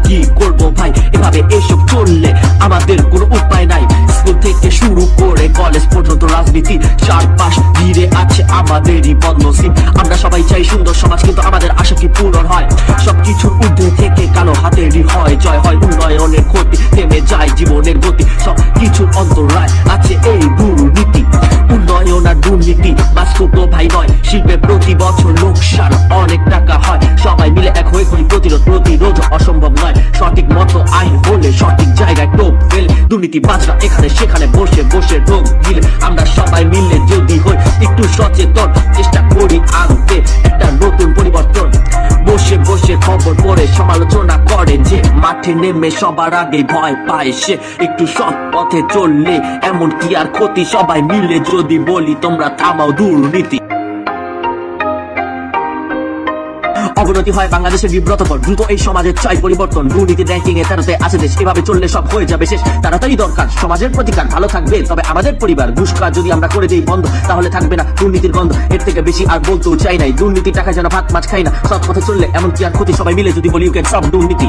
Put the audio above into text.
কি করব ভাই, এভাবে এসব চললে আমাদের কোনো উপায় নাই। স্কুল থেকে শুরু করে কলেজ পর্যন্ত রাজনীতি, চারপাশ ঘিরে আছে আমাদেরই বদনসিব। আমরা সবাই চাই সুন্দর সমাজ, কিন্তু আমাদের আশা কি পূরণ হয়? সবকিছুর ঊর্ধ্বে থেকে কালো হাতেরই হয় জয়, হয় উন্নয়নের ক্ষতি, থেমে যায় জীবনের গতি। সবকিছুর অন্তরায় আছে এই দুর্নীতি। উন্নয়ন আর দুর্নীতি বাস্তব তো ভাই নয়, শিল্পে প্রতি বছর লোকসান অনেক টাকা হয়। সবাই মিলে এক হয়ে করি প্রতিরোধ অসম্ভব নয়। সঠিক মতো আইন হলে সঠিক জায়গায় টোপ ফেলে দুর্নীতি বাজরা এখানে সেখানে বসে বসে রোগ গিলে। আমরা সবাই মিলে যদি হই একটু সচেতন, চেষ্টা করি আনতে একটা নতুন পরিবর্তন। বসে বসে খবর পড়ে সমালোচনা করে যে, মাঠে নেমে সবার আগে ভয় পায় সে। একটু সৎ পথে চললে এমন কি আর ক্ষতি? সবাই মিলে যদি বলি তোমরা থামাও দুর্নীতি। অবনতি হয় বাংলাদেশের বিব্রতকর, দ্রুত এই সমাজের চাই পরিবর্তন। দুর্নীতি র্যাঙ্কিং এ 13তে আছে দেশ, এভাবে চললে সব হয়ে যাবে শেষ। তাড়াতাড়ি দরকার সমাজের প্রতিকার, ভালো থাকবে তবে আমাদের পরিবার। ঘুষখা যদি আমরা করে দেই বন্ধ, তাহলে থাকবে না দুর্নীতির গন্ধ। এর থেকে বেশি আর বলতেও চাই নাই, দুর্নীতি টাকা যেন ভাত মাছ খাই না। সৎ পথে চললে এমন কি আর ক্ষতি? সবাই মিলে যদি বলি ইউ ক্যান স্টপ দুর্নীতি।